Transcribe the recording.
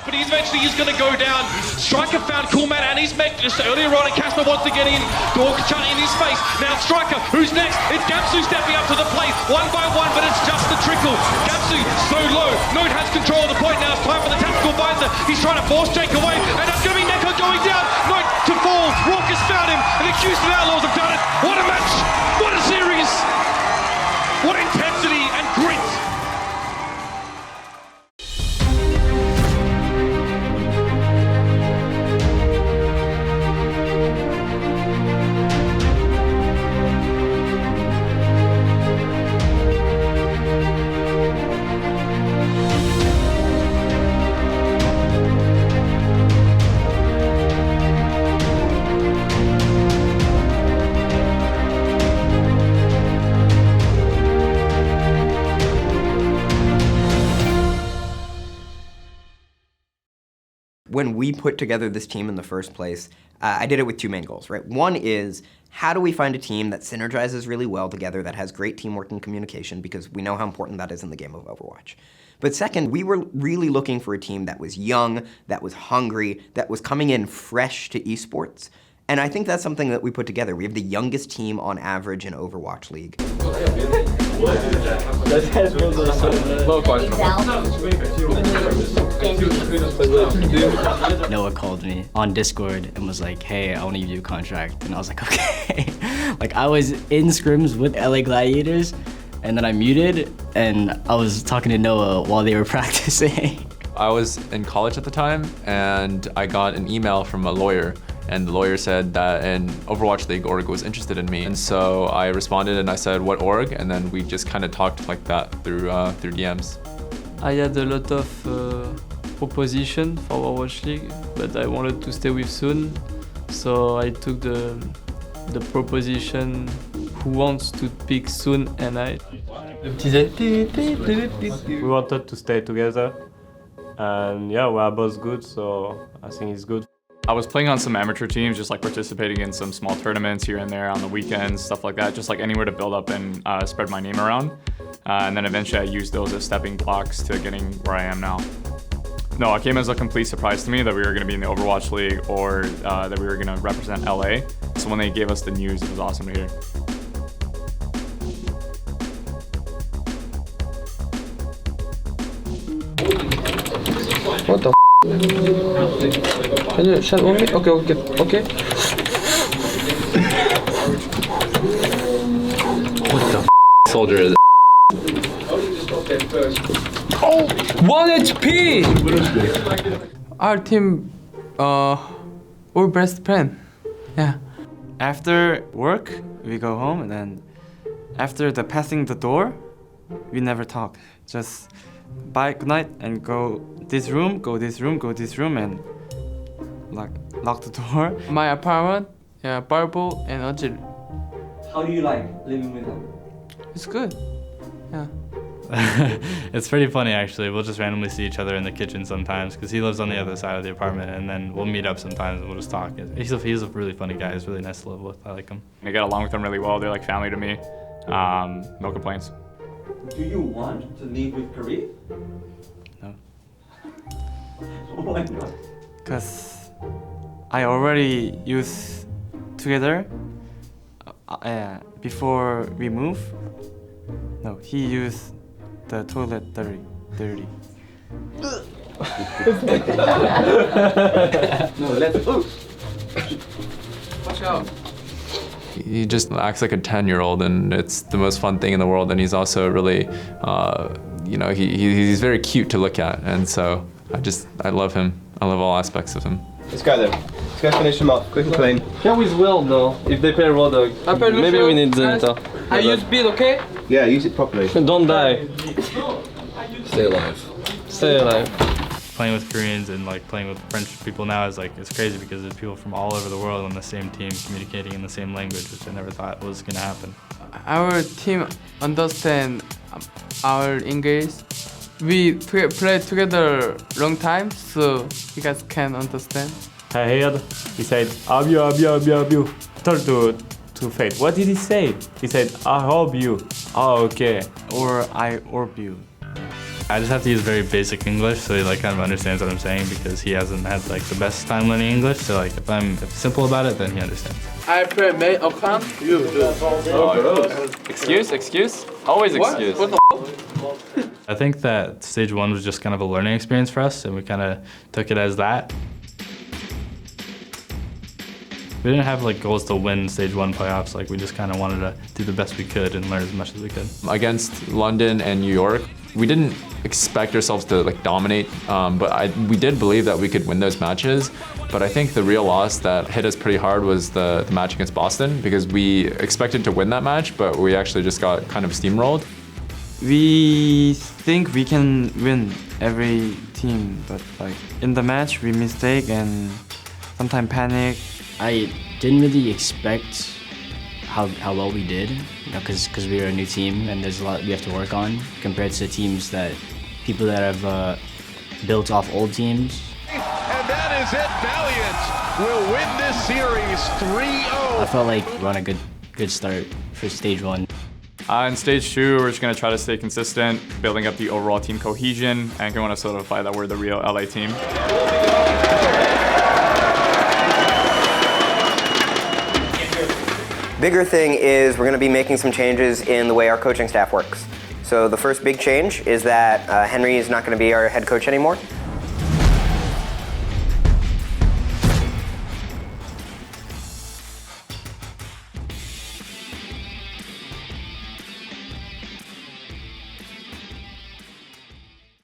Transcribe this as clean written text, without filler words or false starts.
but he's going to go down. Striker found Coolman and his mech just earlier on, and Casper wants to get in. Gorg in his face. Now Striker, who's next? It's Gamsu stepping up to the plate, one by one, but it's just the trickle. Gamsu so low. Node has control of the point now. It's time for the tactical visor. He's trying to force Jake away, and that's going to be Neko going down. Node to fall. Raucus found him, and the Houston Outlaws have done it. What a match! What a series! What intensity and grit! When we put together this team in the first place, I did it with two main goals, right? One is, how do we find a team that synergizes really well together, that has great teamwork and communication, because we know how important that is in the game of Overwatch. But second, we were really looking for a team that was young, that was hungry, that was coming in fresh to esports. And I think that's something that we put together. We have the youngest team on average in Overwatch League. Noah called me on Discord and was like, hey, I want to give you a contract. And I was like, okay. Like, I was in scrims with L.A.Gladiators, and then I muted, and I was talking to Noah while they were practicing. I was in college at the time, and I got an email from a lawyer, and the lawyer said that an Overwatch League org was interested in me. And so I responded and I said, what org? And then we just kind of talked like that through DMs. I had a lot of proposition for Overwatch League, but I wanted to stay with Soon, so I took the proposition who wants to pick Soon and I. We wanted to stay together, and yeah, we are both good, so I think it's good. I was playing on some amateur teams, just like participating in some small tournaments here and there on the weekends, stuff like that, just like anywhere to build up and spread my name around. And then eventually I used those as stepping blocks to getting where I am now. No, it came as a complete surprise to me that we were going to be in the Overwatch League, or that we were going to represent LA. So when they gave us the news, it was awesome to hear. What the f***? Can you shut on me? Okay. What the f soldier is it? Oh! 1 HP! Our team, we're best friend. Yeah. After work, we go home, and then after the passing the door, we never talk. Just bye, good night, and go this room, and lock the door. My apartment, yeah, Barbo and Ajil. How do you like living with them? It's good. Yeah. It's pretty funny, actually. We'll just randomly see each other in the kitchen sometimes, because he lives on the other side of the apartment, and then we'll meet up sometimes and we'll just talk. He's a really funny guy. He's really nice to live with. I like him. I get along with them really well. They're like family to me. No complaints. Do you want to live with Kareem? No. Why not? Because I already used together before we move. No, he used the toilet dirty. No, let's go. Watch out. He just acts like a 10-year-old, and it's the most fun thing in the world. And he's also really, he's very cute to look at. And so I love him. I love all aspects of him. Let's go then. Let's go finish him up, quick and clean. Here with Will though. If they play Raw Dog, maybe we need Zenta. I use beat, okay? Yeah, use it properly. Don't die. Stay alive. Stay alive. Playing with Koreans and like playing with French people now is like, it's crazy, because there's people from all over the world on the same team communicating in the same language, which I never thought was gonna happen. Our team understand our English. We play together long time, so you guys can understand. I heard he said, abu. Told to Fate. What did he say? He said, I hope you. Oh, okay. Or I orb you. I just have to use very basic English so he like kind of understands what I'm saying because he hasn't had like the best time learning English. So like if I'm simple about it, then he understands. I play main account. You do. Excuse? Always excuse. What the I think that stage 1 was just kind of a learning experience for us, and we kind of took it as that. We didn't have like goals to win stage 1 playoffs. Like we just kind of wanted to do the best we could and learn as much as we could. Against London and New York, we didn't expect ourselves to like dominate, but we did believe that we could win those matches. But I think the real loss that hit us pretty hard was the match against Boston, because we expected to win that match, but we actually just got kind of steamrolled. We think we can win every team, but like in the match we mistake and sometimes panic. I didn't really expect how well we did, you know, because we were a new team and there's a lot we have to work on compared to teams people that have built off old teams. And that is it. Valiant will win this series 3-0. I felt like we're on a good start for stage 1. In stage 2, we're just going to try to stay consistent, building up the overall team cohesion, and we want to solidify that we're the real LA team. Bigger thing is we're going to be making some changes in the way our coaching staff works. So the first big change is that Henry is not going to be our head coach anymore.